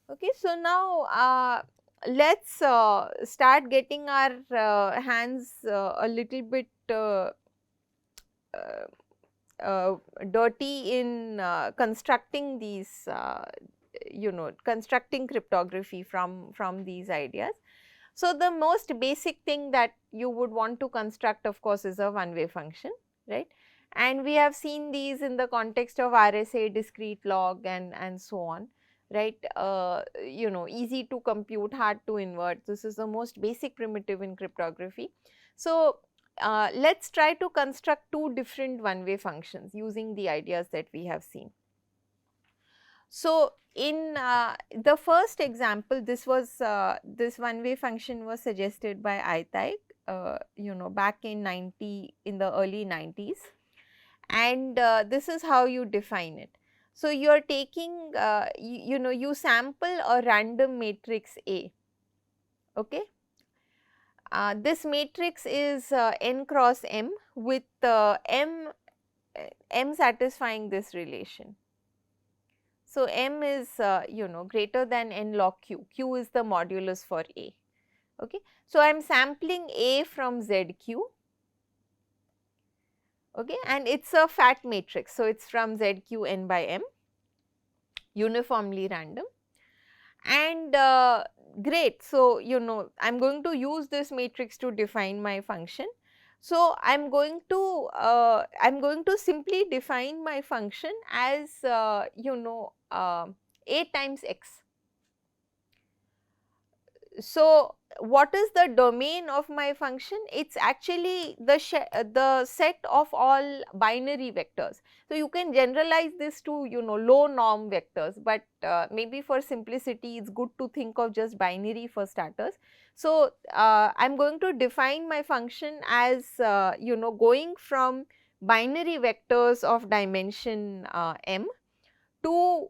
Okay, so now let's start getting our hands a little bit dirty in constructing these, constructing cryptography from these ideas. So, the most basic thing that you would want to construct, of course, is a one-way function, right? And we have seen these in the context of RSA, discrete log, and so on, right? Easy to compute, hard to invert. This is the most basic primitive in cryptography. So, let's try to construct two different one-way functions using the ideas that we have seen. So, in the first example, this this one-way function was suggested by Aytaik, back in the early 90s, and this is how you define it. So, you are taking, you sample a random matrix A, okay. This matrix is n cross m with m satisfying this relation. So, m is greater than n log q, q is the modulus for A. Okay. So, I am sampling A from ZQ, okay, and it is a fat matrix. So, it is from ZQ n by m, uniformly random, and great. So, I am going to use this matrix to define my function. So, I am going to simply define my function as A times x. So, what is the domain of my function? It is actually the set of all binary vectors. So, you can generalize this to low norm vectors, but maybe for simplicity it is good to think of just binary for starters. So, I am going to define my function as going from binary vectors of dimension m to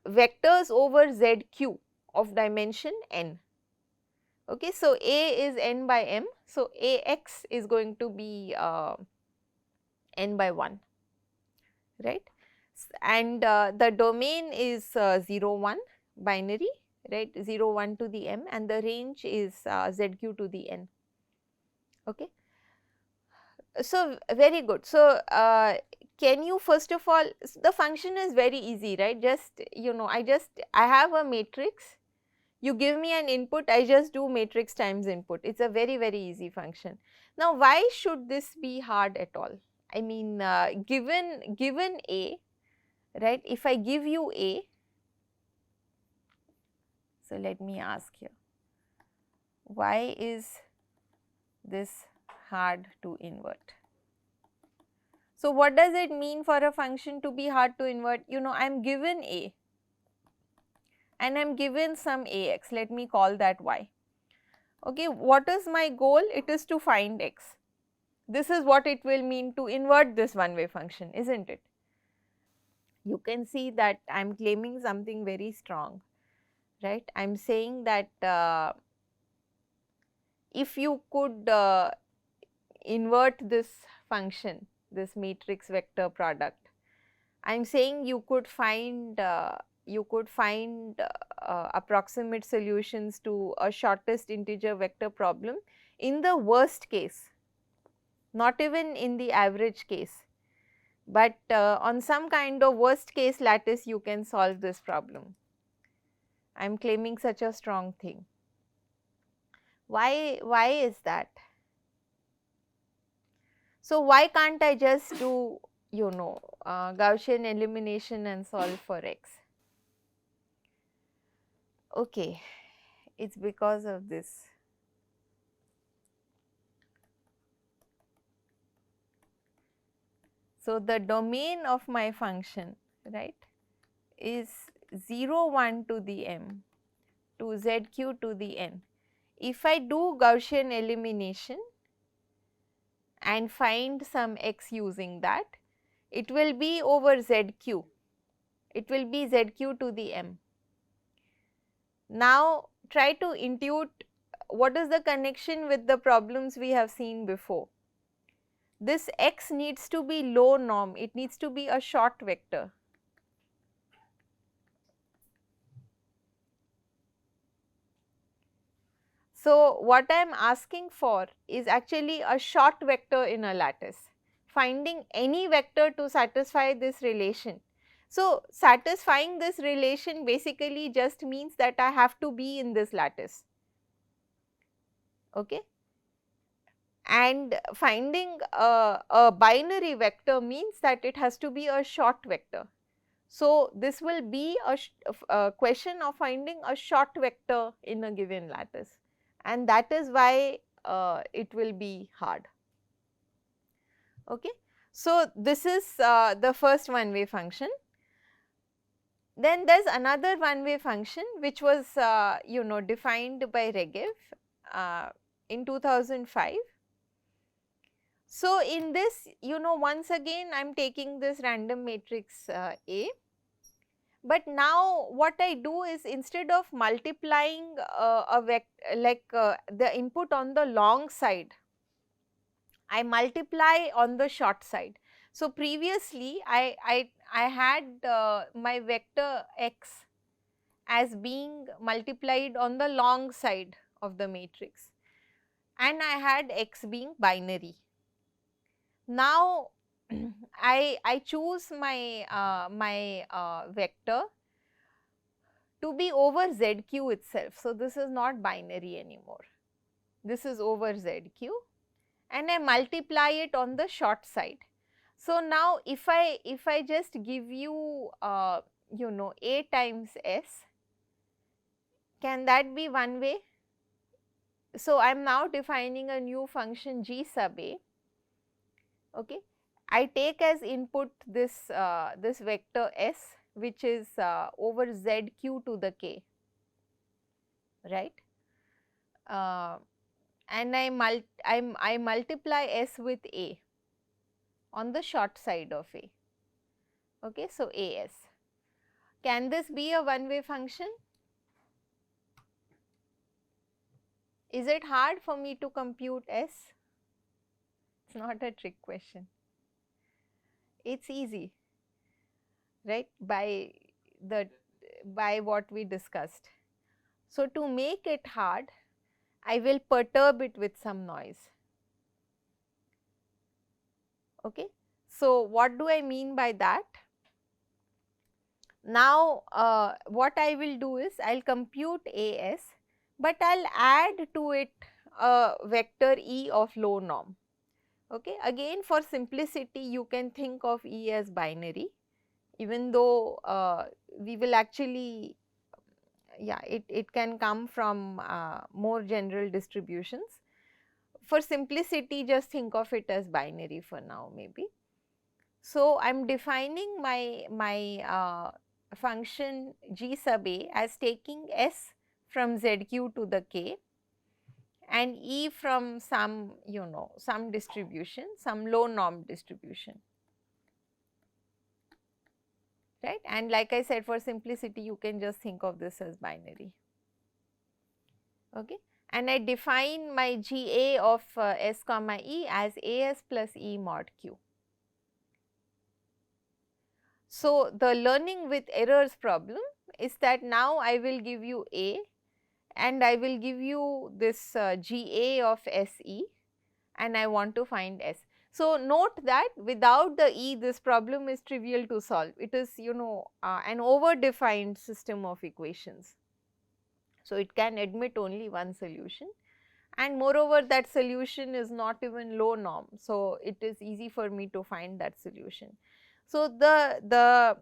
vectors over ZQ of dimension n. Okay, so A is n by m, so Ax is going to be n by 1, right, and the domain is 0 1 binary, right, 0 1 to the m, and the range is ZQ to the n. Okay. So, very good. So, can you first of all, the function is very easy, right? Just I have a matrix, you give me an input, I just do matrix times input. It is a very, very easy function. Now, why should this be hard at all? I mean, given A, right, if I give you A, so let me ask here, why is this hard to invert? So, what does it mean for a function to be hard to invert? I am given A and I am given some Ax, let me call that y. Okay, what is my goal? It is to find x. This is what it will mean to invert this one-way function, isn't it? You can see that I am claiming something very strong, right? I am saying that if you could invert this function, this matrix vector product, I am saying you could find approximate solutions to a shortest integer vector problem in the worst case, not even in the average case, but on some kind of worst case lattice you can solve this problem. I am claiming such a strong thing. Why is that? So, why can't I just do Gaussian elimination and solve for x? Okay, it is because of this. So, the domain of my function, right, is 0 1 to the m to ZQ to the n. If I do Gaussian elimination and find some x using that, it will be over ZQ, it will be ZQ to the m. Now, try to intuit what is the connection with the problems we have seen before. This x needs to be low norm, it needs to be a short vector. So, what I am asking for is actually a short vector in a lattice, finding any vector to satisfy this relation. So, satisfying this relation basically just means that I have to be in this lattice, okay. And finding a binary vector means that it has to be a short vector. So, this will be a question of finding a short vector in a given lattice, and that is why it will be hard. Okay. So, this is the first one-way function. Then there is another one-way function which was defined by Regev in 2005. So, in this once again I am taking this random matrix A, but now what I do is instead of multiplying a vector like the input on the long side, I multiply on the short side. So, previously I had my vector x as being multiplied on the long side of the matrix, and I had x being binary. Now, I choose my vector to be over ZQ itself. So, this is not binary anymore, this is over ZQ, and I multiply it on the short side. So, now if I just give you A times S, can that be one way? So, I am now defining a new function G sub A, okay. I take as input this this vector S, which is over ZQ to the K, right. And I multiply S with A on the short side of A, okay. So, AS. Can this be a one-way function? Is it hard for me to compute S? It is not a trick question, it is easy, right, by what we discussed. So, to make it hard, I will perturb it with some noise, okay. So, what do I mean by that? Now, what I will do is I will compute AS, but I will add to it a vector E of low norm, okay. Again, for simplicity you can think of E as binary, even though we will actually, yeah, it can come from more general distributions. For simplicity, just think of it as binary for now maybe. So, I am defining my function G sub A as taking S from ZQ to the K and E from some some distribution, some low norm distribution, right. And like I said, for simplicity you can just think of this as binary, okay. And I define my GA of S comma E as AS plus E mod Q. So, the learning with errors problem is that now I will give you A and I will give you this GA of SE and I want to find S. So, note that without the E this problem is trivial to solve. It is an over defined system of equations. So, it can admit only one solution, and moreover that solution is not even low norm. So, it is easy for me to find that solution. So, the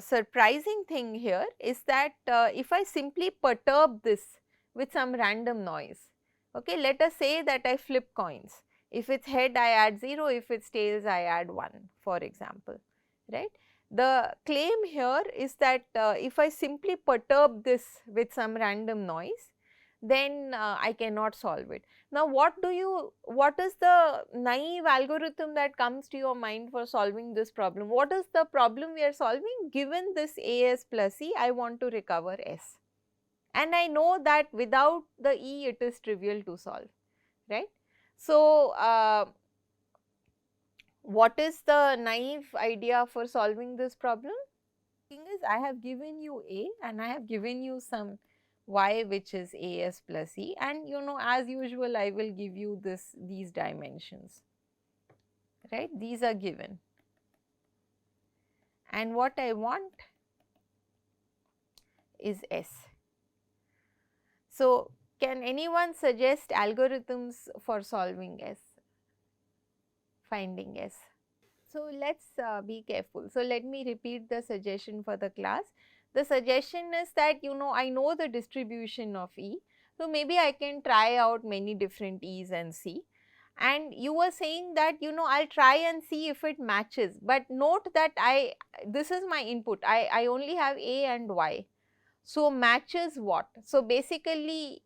surprising thing here is that if I simply perturb this with some random noise, okay, let us say that I flip coins. If it is head I add 0, if it is tails I add 1, for example, right. The claim here is that if I simply perturb this with some random noise, then I cannot solve it. Now, what is the naive algorithm that comes to your mind for solving this problem? What is the problem we are solving? Given this AS plus E, I want to recover S, and I know that without the E it is trivial to solve, right. So, what is the naive idea for solving this problem? Thing is, I have given you A and I have given you some y which is as plus e, and you know, as usual I will give you these dimensions, right, these are given, and what I want is S. So, can anyone suggest algorithms for solving S, finding S? So, let us be careful. So, let me repeat the suggestion for the class. The suggestion is that, you know, I know the distribution of E. So, maybe I can try out many different E's and see. And you were saying that, you know, I'll try and see if it matches, but note that this is my input, I only have A and Y. So, matches what? So, basically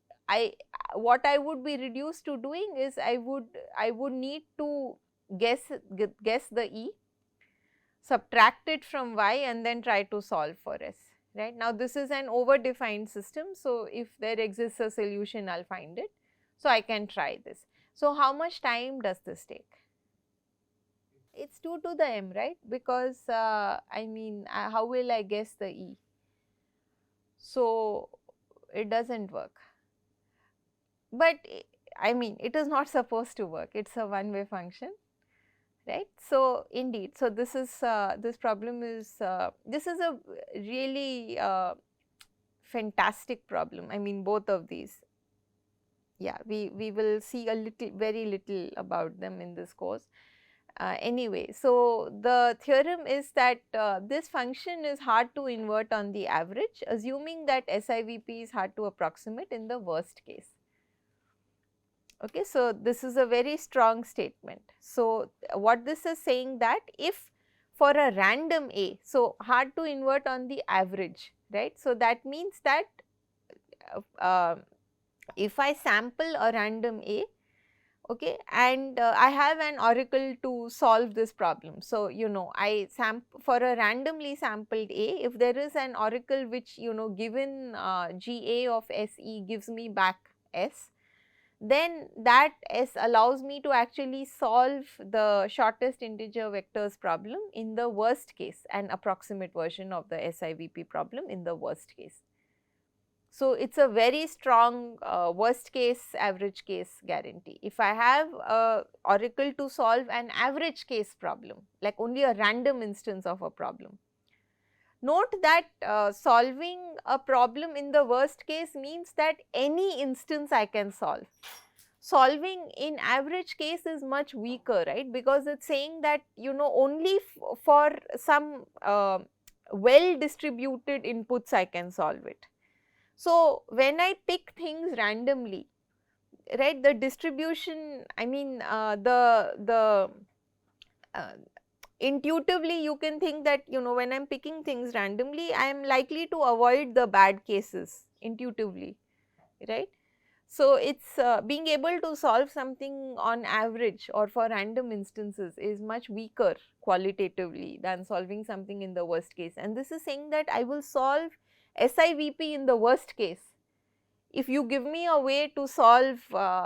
what I would be reduced to doing is I would need to guess the E, subtract it from Y, and then try to solve for S, right. Now, this is an over-defined system. So, if there exists a solution, I will find it. So, I can try this. So, how much time does this take? It is 2 to the m, right, because I mean how will I guess the E? So, it does not work, but I mean it is not supposed to work, it is a one way function, right. So, indeed, so this is this problem is this is a really fantastic problem. I mean both of these, yeah, we will see a little, very little about them in this course. Anyway, so the theorem is that this function is hard to invert on the average, assuming that SIVP is hard to approximate in the worst case. Okay, so this is a very strong statement. So, what this is saying that if for a random A, so hard to invert on the average, right. So, that means that if I sample a random A, okay, and I have an oracle to solve this problem. So, you know, I for a randomly sampled A, if there is an oracle which, you know, given GA of SE gives me back S, then that S allows me to actually solve the shortest integer vectors problem in the worst case, an approximate version of the SIVP problem in the worst case. So, it is a very strong worst case average case guarantee. If I have a oracle to solve an average case problem, like only a random instance of a problem. Note that solving a problem in the worst case means that any instance I can solve. Solving in average case is much weaker, right, because it is saying that, you know, only for some well distributed inputs I can solve it. So, when I pick things randomly, right, the distribution, I mean intuitively you can think that, you know, when I am picking things randomly, I am likely to avoid the bad cases intuitively, right. So, it is being able to solve something on average or for random instances is much weaker qualitatively than solving something in the worst case, and this is saying that I will solve SIVP in the worst case if you give me a way to solve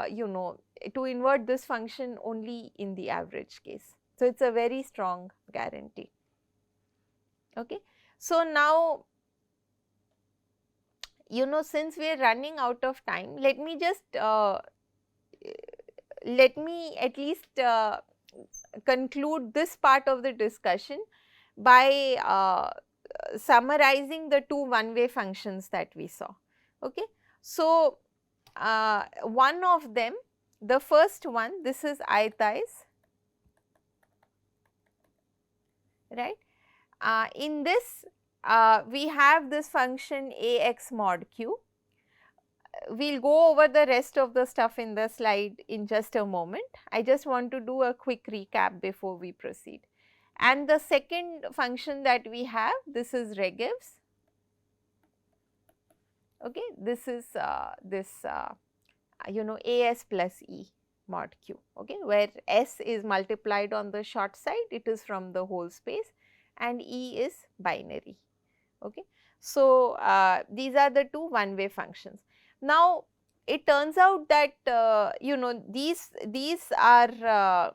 you know, to invert this function only in the average case. So, it is a very strong guarantee. Okay. So, now, you know, since we are running out of time, let me just let me at least conclude this part of the discussion by summarizing the two one-way functions that we saw. Okay. So, one of them, the first one, this is Lattices, right. In this we have this function Ax mod q. We will go over the rest of the stuff in the slide in just a moment. I just want to do a quick recap before we proceed. And the second function that we have, this is regevs. Okay, this is you know, As plus E mod q, okay, where S is multiplied on the short side, it is from the whole space, and E is binary. Okay. So, these are the two one-way functions. Now, it turns out that you know, these are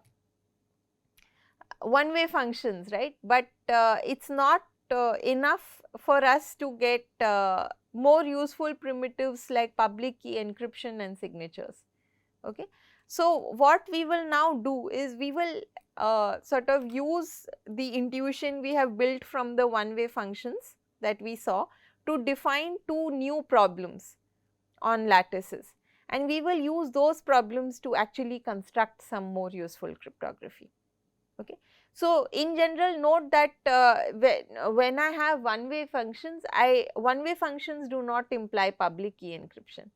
one-way functions, right, but it is not enough for us to get more useful primitives like public key encryption and signatures. Okay. So, what we will now do is we will sort of use the intuition we have built from the one-way functions that we saw to define two new problems on lattices, and we will use those problems to actually construct some more useful cryptography. Okay. So, in general, note that when I have one-way functions, one-way functions do not imply public key encryption.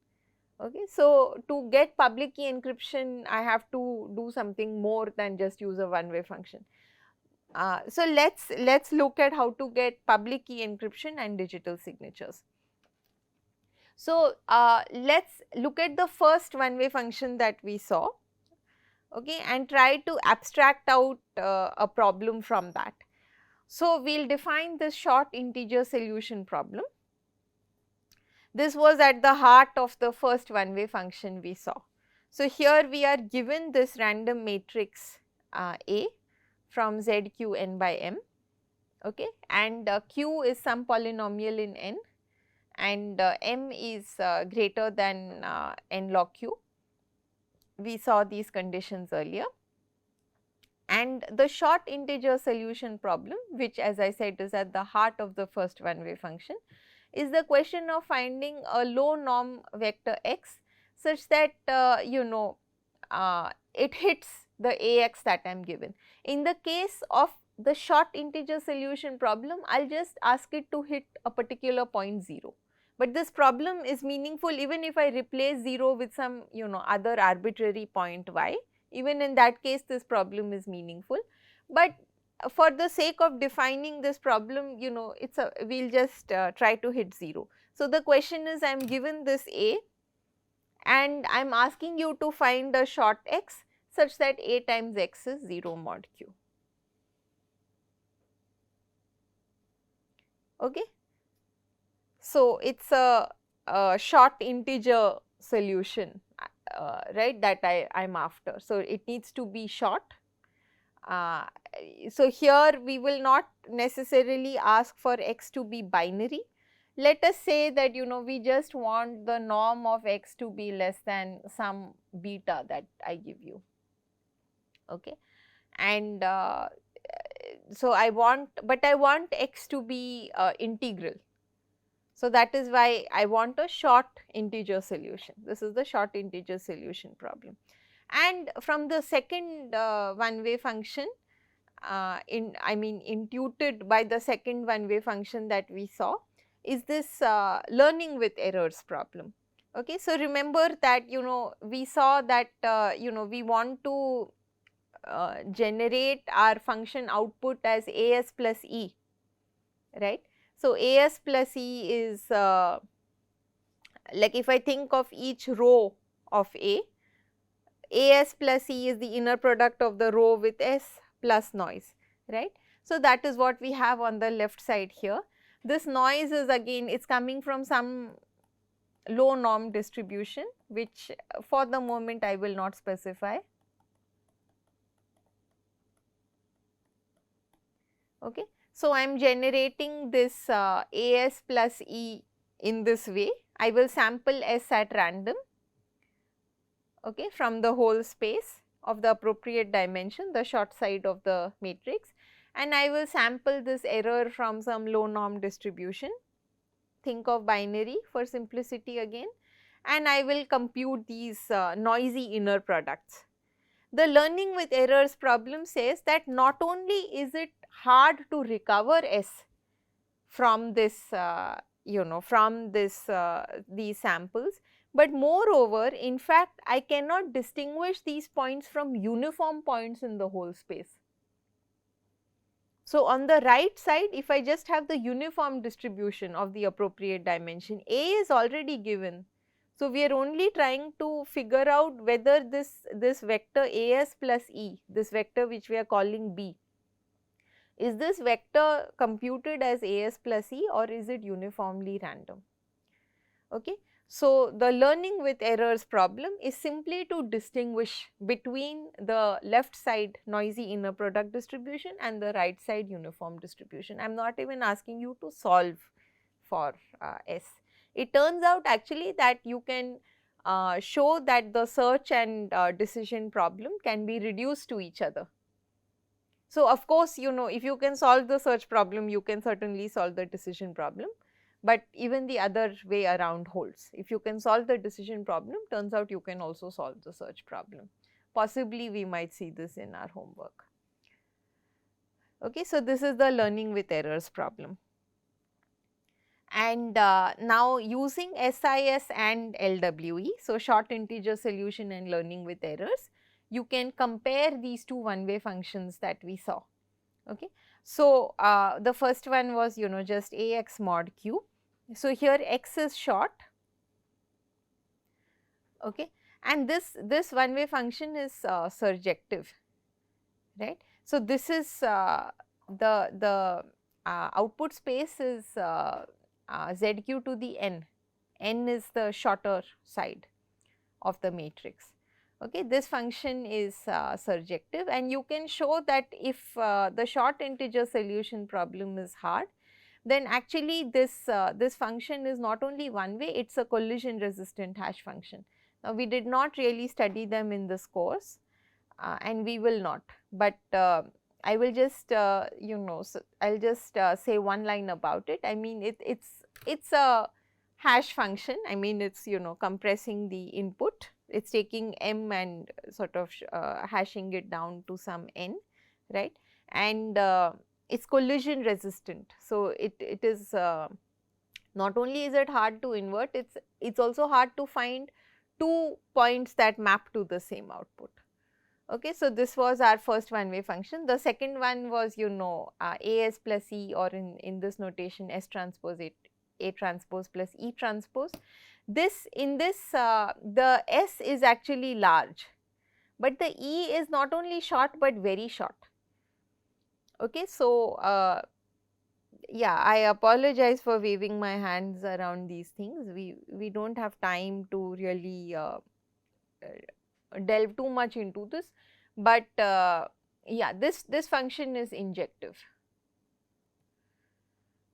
Okay. So, to get public key encryption, I have to do something more than just use a one-way function. So, let's look at how to get public key encryption and digital signatures. So, let's look at the first one-way function that we saw, okay, and try to abstract out a problem from that. So, we will define this short integer solution problem. This was at the heart of the first one-way function we saw. So, here we are given this random matrix A from Z q n by m, okay, and q is some polynomial in n, and m is greater than n log q. We saw these conditions earlier. And the short integer solution problem, which as I said is at the heart of the first one-way function, is the question of finding a low norm vector x such that it hits the ax that I am given. In the case of the short integer solution problem, I will just ask it to hit a particular point 0. But this problem is meaningful even if I replace 0 with some other arbitrary point y. Even in that case this problem is meaningful, but for the sake of defining this problem, we will just try to hit 0. So, the question is I am given this A and I am asking you to find a short x such that A times x is 0 mod q. Okay. So, it is a short integer solution, right, that I am after. So, it needs to be short. So, here we will not necessarily ask for x to be binary. Let us say that we just want the norm of x to be less than some beta that I give you, okay. And so, I want x to be integral. So, that is why I want a short integer solution. This is the short integer solution problem. And from the second one-way function, intuited by the second one-way function that we saw, is this learning with errors problem. Okay. So, remember that we saw that we want to generate our function output as as plus e, right. So, as plus e is like if I think of each row of as plus e is the inner product of the row with s plus noise, right. So, that is what we have on the left side here. This noise is again, it is coming from some low norm distribution, which for the moment I will not specify. Okay. So, I am generating this as plus e in this way. I will sample s at random, okay, from the whole space of the appropriate dimension, the short side of the matrix, and I will sample this error from some low norm distribution. Think of binary for simplicity again, and I will compute these noisy inner products. The learning with errors problem says that not only is it hard to recover s from this these samples, but moreover in fact I cannot distinguish these points from uniform points in the whole space. So, on the right side, if I just have the uniform distribution of the appropriate dimension, A is already given. So, we are only trying to figure out whether this vector as plus e, this vector which we are calling B, is this vector computed as as plus e or is it uniformly random. Okay. So, the learning with errors problem is simply to distinguish between the left side noisy inner product distribution and the right side uniform distribution. I am not even asking you to solve for S. It turns out actually that you can show that the search and decision problem can be reduced to each other. So, of course, you know, if you can solve the search problem, you can certainly solve the decision problem, but even the other way around holds. If you can solve the decision problem, turns out you can also solve the search problem. Possibly we might see this in our homework. Okay, so this is the learning with errors problem. And now using SIS and LWE, so short integer solution and learning with errors, you can compare these two one-way functions that we saw. Okay. So, the first one was, you know, just AX mod Q. So, here X is short, okay, and this one-way function is surjective, right. So, this is the output space is ZQ to the n is the shorter side of the matrix. Okay, this function is surjective, and you can show that if the short integer solution problem is hard, then actually this function is not only one way, it is a collision resistant hash function. Now, we did not really study them in this course and we will not, but I will just you know, so I will just say one line about it. I mean it's a hash function, I mean it's, you know, compressing the input. It is taking m and sort of hashing it down to some n, right, and it is collision resistant. So, it is not only is it hard to invert, it's also hard to find two points that map to the same output. Okay, so this was our first one-way function. The second one was, you know, AS plus E, or in this notation S transpose A transpose plus E transpose. This in this the S is actually large, but the E is not only short but very short. Okay, so yeah, I apologize for waving my hands around these things. We don't have time to really delve too much into this, but yeah, this function is injective.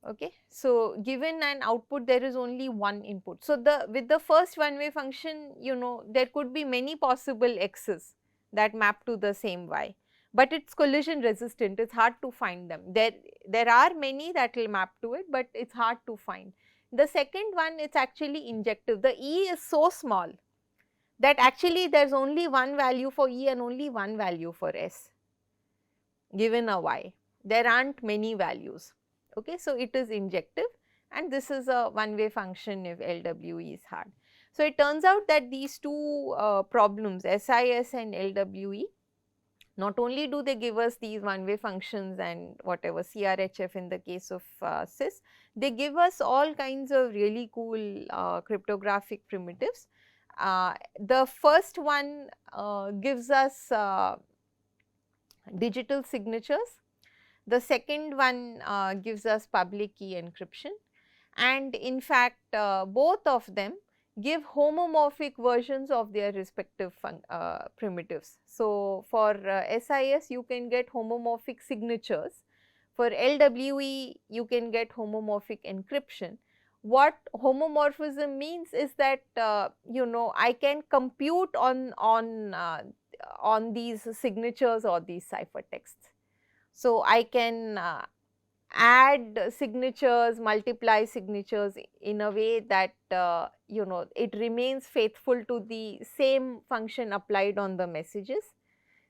Okay, so given an output, there is only one input. So, with the first one-way function, you know, there could be many possible x's that map to the same y, but it's collision resistant. It's hard to find them. There are many that will map to it, but it's hard to find. The second one, it's actually injective. The E is so small that actually there's only one value for E and only one value for S given a y. There aren't many values. Okay, so it is injective, and this is a one-way function if LWE is hard. So, it turns out that these two problems, SIS and LWE, not only do they give us these one-way functions and whatever CRHF in the case of CIS, they give us all kinds of really cool cryptographic primitives. The first one gives us digital signatures. The second one gives us public key encryption, and in fact both of them give homomorphic versions of their respective primitives. So, for SIS you can get homomorphic signatures, for LWE you can get homomorphic encryption. What homomorphism means is that you know, I can compute on these signatures or these ciphertexts. So, I can add signatures, multiply signatures in a way that you know, it remains faithful to the same function applied on the messages.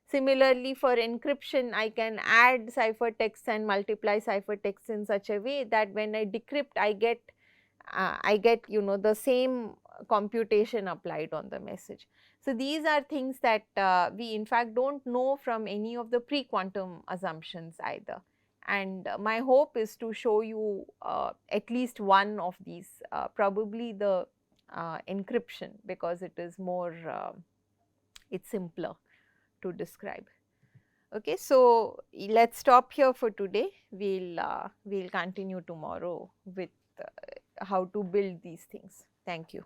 Similarly, for encryption, I can add ciphertexts and multiply ciphertexts in such a way that when I decrypt, I get you know, the same computation applied on the message. So, these are things that we in fact do not know from any of the pre-quantum assumptions either, and my hope is to show you at least one of these, probably the encryption, because it is more it's simpler to describe. Okay, so let us stop here for today. We'll continue tomorrow with how to build these things. Thank you.